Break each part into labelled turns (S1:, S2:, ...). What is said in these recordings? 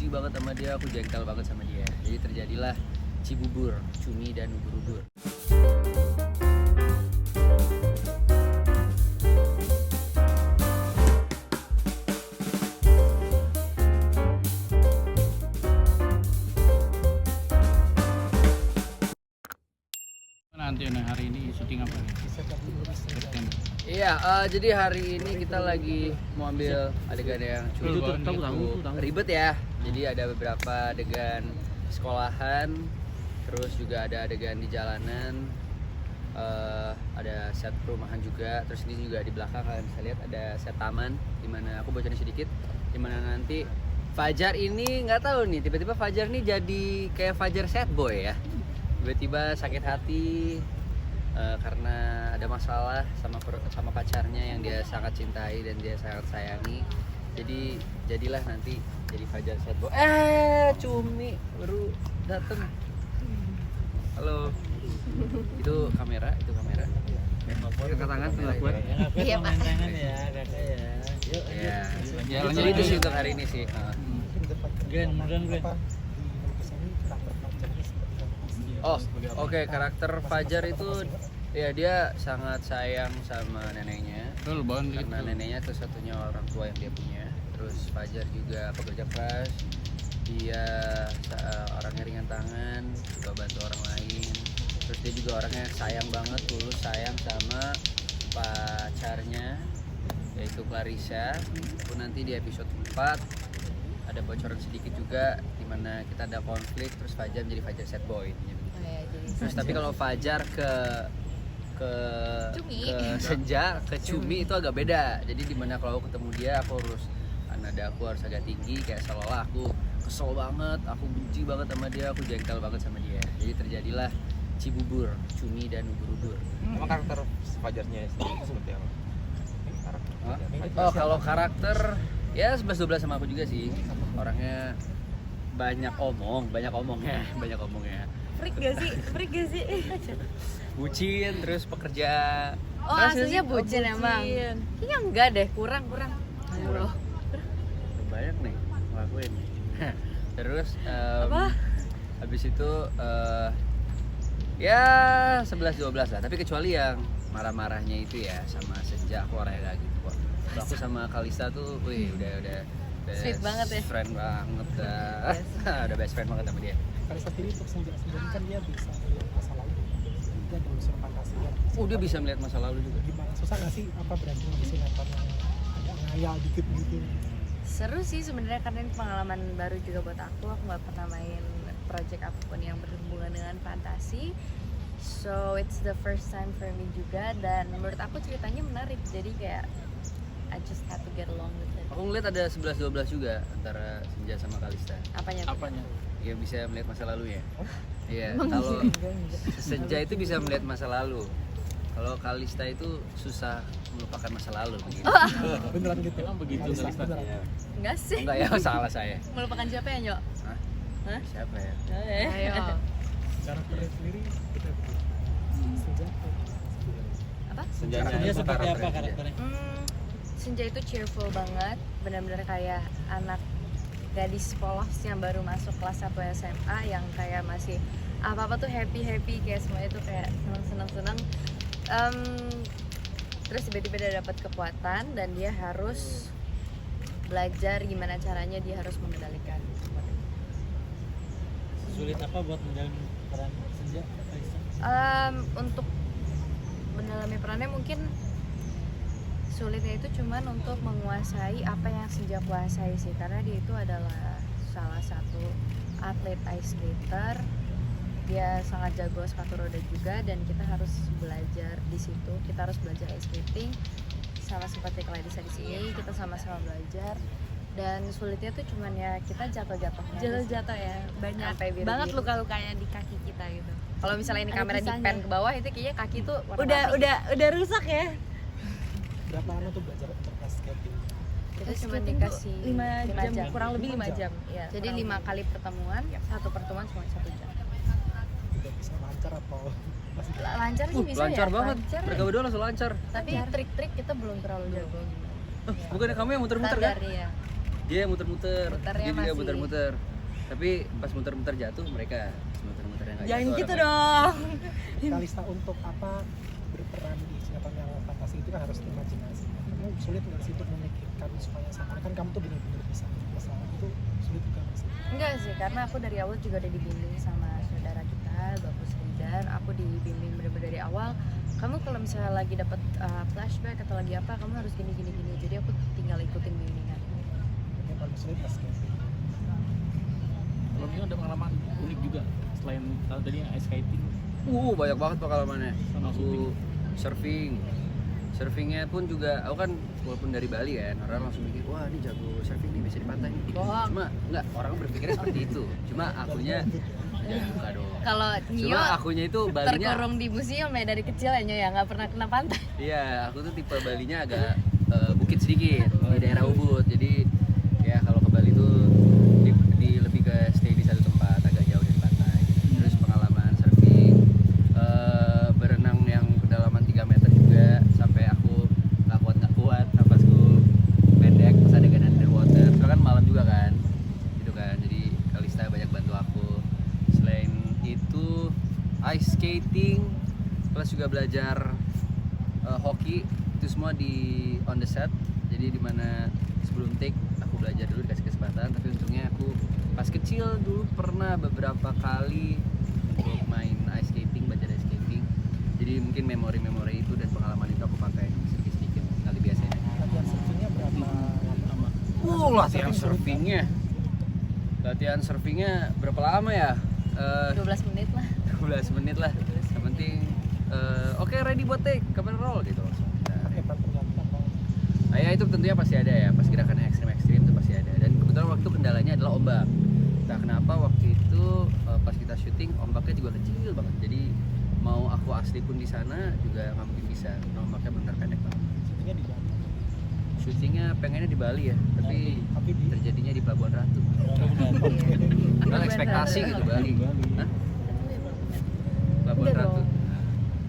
S1: benci banget sama dia, aku jengkel banget sama dia. Jadi terjadilah Cibubur, Cumi dan ubur-ubur.
S2: Nanti hari ini syuting apa nih?
S1: Iya, jadi hari ini kita lagi mau ambil adegan yang cukup ribet ya. Jadi ada beberapa adegan sekolahan, terus juga ada adegan di jalanan, ada set perumahan juga. Terus ini juga di belakang kalian bisa lihat ada set taman, dimana aku bocorin sedikit, dimana nanti Fajar ini nggak tahu nih, tiba-tiba Fajar nih jadi kayak Fajar sad boy ya. Tiba-tiba sakit hati karena ada masalah sama pacarnya yang dia sangat cintai dan dia sangat sayangi. Jadi jadilah nanti jadi Fajar sad boy. Cumi baru dateng. Halo. Itu kamera. Angkat tangan buat.
S3: Iya, Pak.
S2: Tangan ya, kakak ya. Yuk.
S1: Ya, jadi itu sih untuk hari ini sih.
S2: Gren.
S1: Oh, oke. Karakter Fajar itu ya dia sangat sayang sama neneknya. Karena neneknya itu satunya orang tua yang dia punya. Terus Fajar juga pekerja keras. Dia orangnya ringan tangan, suka bantu orang lain. Terus dia juga orangnya sayang banget, tulus sayang sama pacarnya, yaitu Clarissa. Itu nanti di episode 4 ada bocoran sedikit juga dimana kita ada konflik, terus Fajar menjadi Fajar sad boy. Terus tapi kalau Fajar ke Senja, ke Cumi itu agak beda. Jadi dimana kalau aku ketemu dia, aku harus nada aku harus agak tinggi, kayak seolah aku kesel banget, aku benci banget sama dia, aku jengkel banget sama dia. Jadi terjadilah Cibubur, Cumi dan ubur-ubur.
S4: Emang karakter Fajarnya sendiri itu seperti apa?
S1: Oh, kalau karakter ya 11-12 sama aku juga sih. Orangnya banyak omongnya.
S3: Freak gak sih?
S1: Bucin, terus pekerja.
S3: Oh, aslinya bucin emang. Kayaknya enggak deh, kurang. Aduh.
S1: Banyak nih ngelakuin. Terus habis itu ya 11-12 lah, tapi kecuali yang marah-marahnya itu ya sama Senja, aku orangnya kayak gitu kok. Kalau aku sama Kalista tuh, udah
S3: Sweet banget ya.
S1: Friend banget dah. Udah best friend banget sama dia.
S5: Kalista sendiri untuk Senja sendiri kan dia bisa melihat masa lalu, dia ada unsur fantasi kan.
S1: Oh, dia bisa melihat masa lalu juga.
S5: Gimana, susah nggak sih berarti ngabisin sinetron yang agak ngayal dikit gitu?
S3: Seru sih sebenarnya karena ini pengalaman baru juga buat aku nggak pernah main project apapun yang berhubungan dengan fantasi. So it's the first time for me juga, dan menurut aku ceritanya menarik, jadi kayak I just have to get along with it.
S1: Aku ngeliat ada 11-12 juga antara Senja sama Kalista.
S3: Apanya?
S1: Ya bisa melihat masa lalu ya. Iya, kalau Senja itu bisa melihat masa lalu. Kalau Kalista itu susah melupakan masa lalu begitu.
S5: Beneran gitu?
S2: Emang begitu Kalista?
S3: Enggak sih.
S1: Enggak ya, salah saya.
S3: Melupakan siapa ya, Nyok? Hah?
S1: Siapa ya?
S3: Ayo.
S5: Karakternya sendiri kita Senja
S3: Apa?
S4: Senjanya
S2: Dia
S4: itu
S2: seperti apa
S4: karakternya.
S2: karakternya?
S3: Senja itu cheerful banget, benar-benar kayak anak gadis polos yang baru masuk kelas 1 SMA yang kayak masih apa-apa tuh happy, kayak semua itu kayak senang. Terus tiba-tiba dia dapat kekuatan dan dia harus belajar gimana caranya dia harus mengendalikan.
S2: Sulit apa buat menjalin peran Senja?
S3: Untuk mendalami perannya mungkin sulitnya itu cuman untuk menguasai apa yang Senja kuasai sih, karena dia itu adalah salah satu atlet ice skater. Dia sangat jago sepatu roda juga, dan kita harus belajar di situ. Kita harus belajar ice skating sama seperti Clarissa di sini, kita sama-sama belajar. Dan sulitnya tuh cuman ya kita jatuh ya, banyak banget luka-lukanya di kaki kita gitu. Kalau misalnya ini kamera di pan ke bawah, itu kayaknya kaki tuh udah rusak ya.
S5: berapa lama tuh belajar untuk ice skating?
S3: Kita cuma dikasih
S6: 5 jam, kurang lebih 5
S5: 5
S6: jam.
S3: ya. Jadi 5 kali pertemuan, satu pertemuan cuma 1 jam.
S5: Tidak bisa lancar atau masih
S3: Lancar sih bisa
S1: Lancar
S3: ya.
S1: banget.
S3: Lancar.
S1: Mereka berdua langsung lancar.
S3: Tapi trik-trik kita belum terlalu jago.
S1: Bukannya kamu yang muter-muter kan?
S3: Standar ya.
S1: dia muter-muter,
S3: Muternya
S1: dia juga
S3: masih.
S1: muter-muter. Tapi pas muter-muter jatuh mereka muter-muternya nggak
S6: Jangan
S1: jatuh.
S6: gitu
S1: orangnya.
S6: dong.
S5: Kalista untuk apa berperan di sinetron yang fantasi itu kan harus imajinasi. Kamu sulit nggak sih untuk memikirkan supaya sama kan kamu tuh benar-benar bisa masalah itu sulit juga nggak sih?
S3: Enggak sih, karena aku dari awal juga udah dibimbing sama saudara kita, Bagus Ridar. Aku dibimbing bener-bener dari awal. Kamu kalau misalnya lagi dapat flashback atau lagi apa, kamu harus gini. Jadi aku tinggal ikutin bimbingan.
S5: Yang paling sulit pas casting.
S2: Kalau Nio ada pengalaman unik juga selain tadi yang ice skating.
S1: Banyak banget pengalamannya.
S2: Sama
S1: Aku surfingnya pun juga, aku kan walaupun dari Bali kan, orang langsung mikir, wah ini jago surfing nih, bisa di pantai nih.
S3: Bohong.
S1: Cuma enggak, orang berpikirnya seperti itu. Cuma akunya jangan buka dong.
S3: Kalau Nio
S1: Cuma akunya itu Balinya,
S3: terkurung di museum ya dari kecil ya Nio ya, nggak pernah kena pantai.
S1: iya aku tuh tipe Balinya agak bukit sedikit di daerah Ubud. Jadi ya kalau ke Bali tuh di lebih ke stay di satu tempat agak jauh dari pantai. Terus pengalaman surfing, berenang yang kedalaman 3 meter juga sampai aku nggak kuat napasku pendek pas adegan underwater. Soalnya kan malam juga kan, gitu kan. Jadi Kalista banyak bantu aku. Selain itu ice skating plus juga belajar hoki, itu semua di on the set. Jadi dimana sebelum take aku belajar dulu, dikasih kesempatan. Tapi untungnya aku pas kecil dulu pernah beberapa kali untuk main ice skating, belajar ice skating. Jadi mungkin memori-memori itu dan pengalaman itu aku pakai sedikit-sedikit kali biasanya.
S5: Latihan surfingnya berapa lama?
S1: Latihan surfingnya berapa lama ya?
S3: 12 menit lah.
S1: 12 menit lah. Yang penting oke, ready buat take, kapan roll gitu langsung.
S5: Hebat ternyata Bang.
S1: Ya itu tentunya pasti ada ya, pas gerakan ekstrim itu pasti ada. Dan kebetulan waktu itu kendalanya adalah ombak. Nah kenapa waktu itu pas kita syuting ombaknya juga kecil banget. Jadi mau aku asli pun di sana juga nggak mungkin bisa. Karena ombaknya benar pendek banget.
S5: Syutingnya di Bali.
S1: Syutingnya pengennya di Bali ya, tapi terjadinya di Pelabuhan Ratu. Padahal ekspektasi gitu Bali. Hah? Pelabuhan
S3: Udah
S1: Ratu.
S3: dong.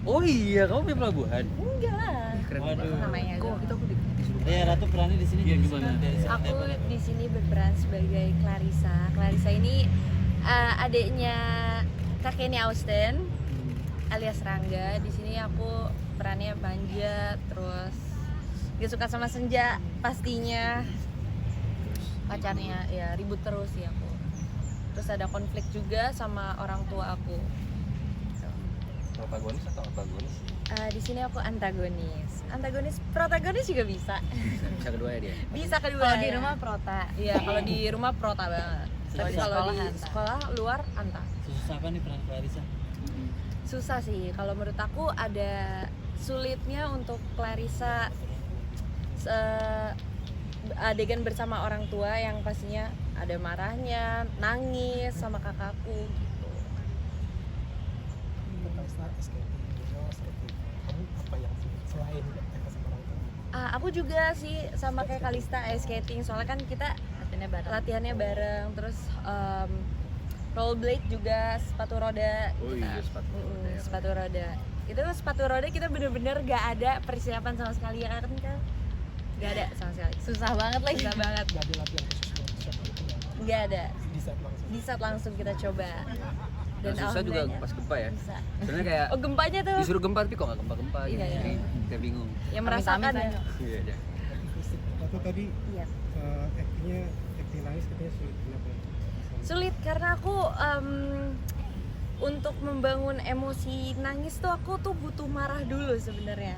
S1: Oh iya, kamu punya pelabuhan?
S3: Enggak lah.
S1: Keren
S2: Waduh.
S1: banget.
S3: Namanya
S1: Kok
S3: doang.
S1: itu aku disuruh.
S7: Ya Ratu perannya di sini
S2: Iya,
S7: jadi
S2: gimana?
S7: dari
S3: Aku di sini berperan sebagai Clarissa. Clarissa ini adiknya kakeknya Austin alias Rangga. Di sini aku perannya manja, terus dia suka sama senja pastinya. Pacarnya ya ribut terus sih aku. Terus ada konflik juga sama orang tua aku.
S4: Protagonis atau antagonis?
S3: Di sini aku antagonis, protagonis juga bisa.
S1: Bisa kedua ya dia.
S3: Bisa kedua.
S6: Kalau di
S3: ya.
S6: rumah prota.
S3: Iya, kalau di rumah prota banget. Tapi
S6: Susah.
S3: kalau di
S6: Sekolah anta.
S3: sekolah luar anta.
S7: susah apa nih peran Clarissa?
S3: Susah sih. Kalau menurut aku ada sulitnya untuk Clarissa adegan bersama orang tua yang pastinya ada marahnya, nangis sama kakakku gitu.
S5: Kalista skating, Nio surfing. Kamu apa yang selain mereka sama orang tua?
S3: Aku juga sih sama kayak Kalista ice skating. Soalnya kan kita latihannya bareng, terus rollerblade juga, sepatu roda.
S1: Oh iya, sepatu roda ya.
S3: Sepatu roda. Itu sepatu roda kita bener-bener gak ada persiapan sama sekali ya kan? Gak ada sama sekali.
S6: Susah banget lagi.
S3: Susah banget.
S5: Gak ada latihan khusus buat shot itu ya?
S3: Gak ada.
S5: Di set langsung.
S3: Di saat langsung kita coba.
S1: Dan susah juga
S3: alhamdulillahnya
S1: pas gempa ya.
S3: bisa.
S1: Sebenarnya kayak
S3: Oh gempanya tuh.
S1: disuruh gempa tapi kok nggak gempa gitu.
S3: Iya, iya.
S1: Jadi kayak bingung.
S3: Yang merasakan ya.
S1: Iya aja.
S5: Fisik. Tapi tadi
S3: Iya.
S5: acting nangis katanya sulit kenapa?
S3: Sulit karena aku untuk membangun emosi nangis tuh aku tuh butuh marah dulu sebenarnya.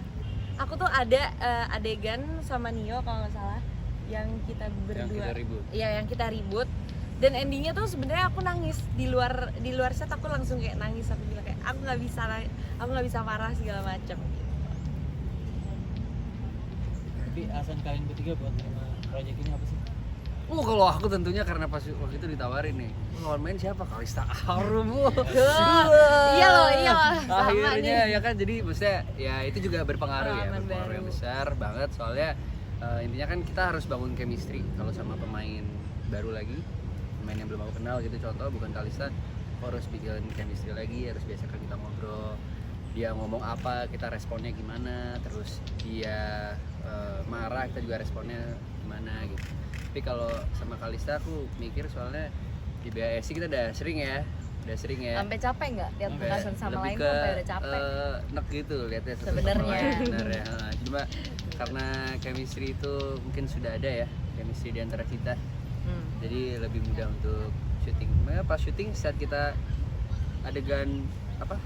S3: Aku tuh ada adegan sama Nio kalau nggak salah yang kita berdua.
S1: Yang kita ribut.
S3: Iya, yang kita ribut. Dan endingnya tuh sebenarnya aku nangis di luar set aku langsung kayak nangis, aku bilang kayak aku nggak bisa marah segala macam.
S7: Tapi alasan kalian bertiga buat terima proyek ini apa sih?
S1: Kalau aku tentunya karena pas waktu itu ditawarin nih, lawan main siapa? Kalista Arum.
S3: Iya loh. Sama
S1: Akhirnya
S3: nih.
S1: ya kan, jadi maksudnya ya itu juga berpengaruh ya,
S3: Pengalaman
S1: berpengaruh yang
S3: baru.
S1: besar banget soalnya intinya kan kita harus bangun chemistry kalau sama pemain baru lagi, pemain yang belum aku kenal gitu. Contoh bukan Kalista, aku harus bikin chemistry lagi, harus biasakan kita ngobrol. Dia ngomong apa, kita responnya gimana, terus dia marah, kita juga responnya gimana gitu. Tapi kalau sama Kalista aku mikir soalnya di BASI kita udah sering ya.
S3: Sampai capek nggak lihat
S1: Sampai
S3: perasaan sama
S1: lebih
S3: lain
S1: ke,
S3: tuh sampai udah capek.
S1: nek gitu lihatnya satu
S3: Sebenarnya.
S1: sama lain sebenarnya. Cuma karena chemistry itu mungkin sudah ada ya, chemistry di antara kita. Jadi lebih mudah untuk syuting. Makanya pas syuting saat kita adegan apa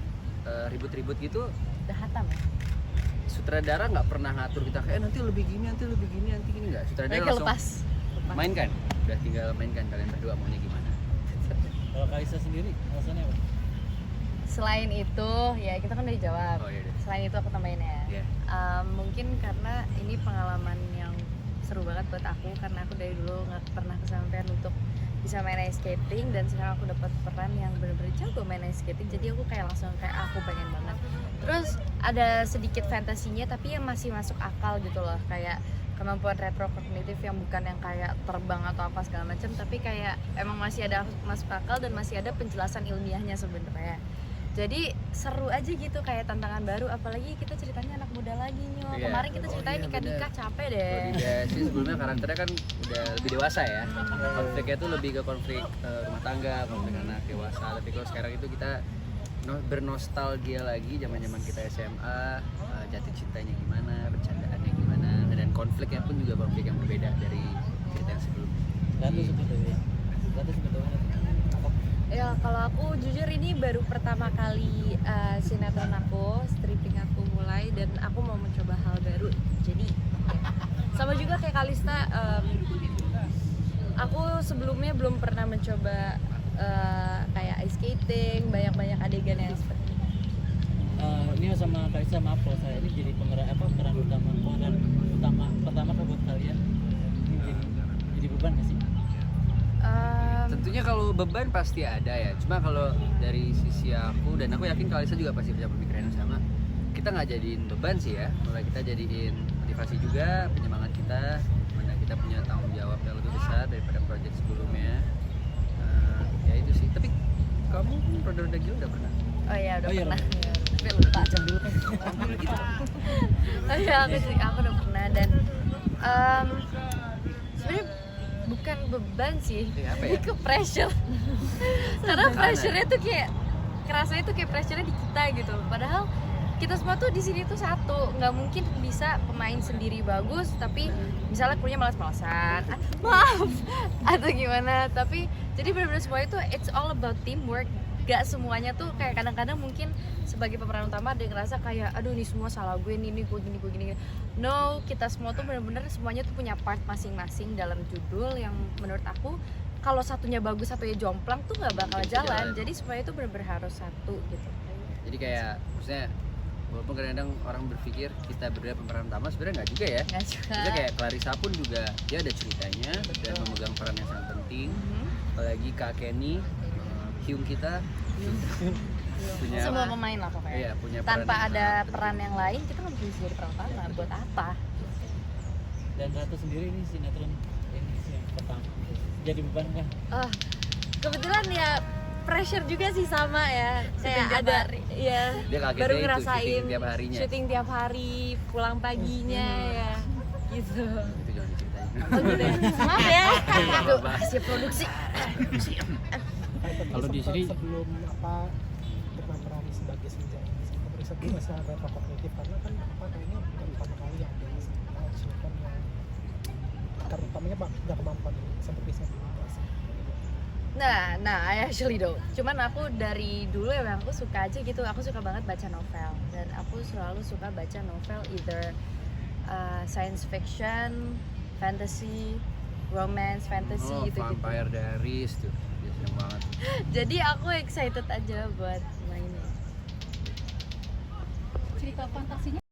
S1: ribut-ribut gitu,
S3: Udah hatam ya.
S1: sutradara nggak pernah ngatur kita kayak nanti lebih gini, nanti gini nggak. Sutradara
S3: Mereka
S1: langsung
S3: lepas.
S1: mainkan, udah tinggal mainkan kalian berdua maunya gimana.
S7: Kalau Kalista sendiri alasannya apa?
S3: Selain itu, ya kita kan udah dijawab.
S1: Oh iya deh.
S3: Selain itu aku tambahin ya.
S1: Iya.
S3: Mungkin karena ini pengalaman yang seru banget buat aku karena aku dari dulu nggak pernah kesampaian untuk bisa main ice skating dan sekarang aku dapat peran yang benar-benar jago main ice skating, jadi aku kayak langsung kayak aku pengen banget. Terus ada sedikit fantasinya tapi yang masih masuk akal gitu loh, kayak kemampuan retrokognitif yang bukan yang kayak terbang atau apa segala macam, tapi kayak emang masih ada masuk akal dan masih ada penjelasan ilmiahnya sebenarnya. Jadi seru aja gitu, kayak tantangan baru, apalagi kita ceritanya anak muda lagi Nyo.
S1: Iya.
S3: Kemarin kita ceritanya nikah-nikah capek deh.
S1: Kalau di BASI sebelumnya karakternya kan udah lebih dewasa ya. Konfliknya tuh lebih ke konflik rumah tangga, konflik anak dewasa. Tapi kalau sekarang itu kita bernostalgia lagi zaman-zaman kita SMA, jatuh cintanya gimana, bercandaannya gimana, dan konfliknya pun juga konflik yang berbeda dari cerita yang sebelumnya.
S7: Ratu sebetulnya.
S3: Ya kalau aku jujur ini baru pertama kali sinetron aku, stripping aku mulai dan aku mau mencoba hal baru. Jadi ya. Sama juga kayak Kalista, aku sebelumnya belum pernah mencoba kayak ice skating, banyak-banyak adegan yang seperti ini.
S7: Ini sama Kalista maaf kalau saya ini jadi pemeran utama pertama buat kalian. Ini jadi beban nggak sih?
S1: Tentunya kalau beban pasti ada ya. Cuma kalau dari sisi aku dan aku yakin Kalista juga pasti punya pemikiran yang sama. Kita nggak jadiin beban sih ya. Mulai kita jadiin motivasi juga, penyemangat kita. Mana kita punya tanggung jawab yang lebih besar daripada proyek sebelumnya. Ya itu sih. Tapi kamu roda-roda gila udah pernah?
S3: Oh iya udah
S7: Oh iya,
S3: pernah.
S7: Roda.
S3: Tapi lupa.
S7: Jangan dulu kan.
S1: Gitu.
S3: Oh iya aku udah pernah dan sebenarnya bukan beban sih,
S1: Iya, apa ya?
S3: lebih ke pressure. Karena pressure-nya tuh kayak kerasanya tuh kayak pressure-nya di kita gitu. Padahal kita semua tuh di sini tuh satu, nggak mungkin bisa pemain sendiri bagus tapi misalnya kuliah malas-malasan, maaf atau gimana. Tapi jadi benar-benar semua itu it's all about teamwork. Gak semuanya tuh kayak kadang-kadang mungkin sebagai pemeran utama ada yang ngerasa kayak aduh ini semua salah gue nih gue gini. No, kita semua tuh benar-benar semuanya tuh punya part masing-masing dalam judul yang menurut aku kalau satunya bagus satunya jomplang tuh nggak bakal
S1: Bisa
S3: jalan.
S1: jalan.
S3: Jadi semua itu benar-benar harus satu gitu.
S1: Jadi kayak maksudnya walaupun kadang-kadang orang berpikir kita berdua pemeran utama, sebenarnya nggak juga ya.
S3: Nggak juga.
S1: Maksudnya kayak Clarissa pun juga dia ada ceritanya dan memegang peran yang sangat penting. Apalagi Kak Kenny, Hyung kita punya
S3: Semua pemain lah pokoknya.
S1: Iya, punya peran
S3: Tanpa
S1: yang
S3: ada
S1: sangat
S3: peran yang lain kita nggak bisa jadi peran utama. Buat apa?
S7: Dan Ratu sendiri ini sinetron ini sih yang pertama. Jadi beban nggak?
S3: Kebetulan ya pressure juga sih sama ya. Kayak ada ya
S1: Dia kagetnya
S3: baru
S1: itu,
S3: ngerasain
S1: syuting tiap harinya.
S3: syuting tiap hari, pulang paginya ya. Gitu.
S1: Itu jangan diceritain.
S3: Oh gitu ya. Maaf ya. Aduh, hasil produksi.
S2: Kalau di sini
S5: sebelum berperan sebagai senja ini periksa dulu masalah retrokognitif karena kan kayaknya bukan pertama kali yang ada sinetron yang akar utamanya nggak kemampuan seperti saya dulu.
S3: Nah, I actually don't. Cuman aku dari dulu emang aku suka aja gitu. Aku suka banget baca novel dan aku selalu suka baca novel either science fiction, fantasy, romance, fantasy gitu-gitu.
S1: Vampire Diaries tuh, dia seneng banget.
S3: Jadi aku excited aja buat mainnya.
S6: Cerita fantasinya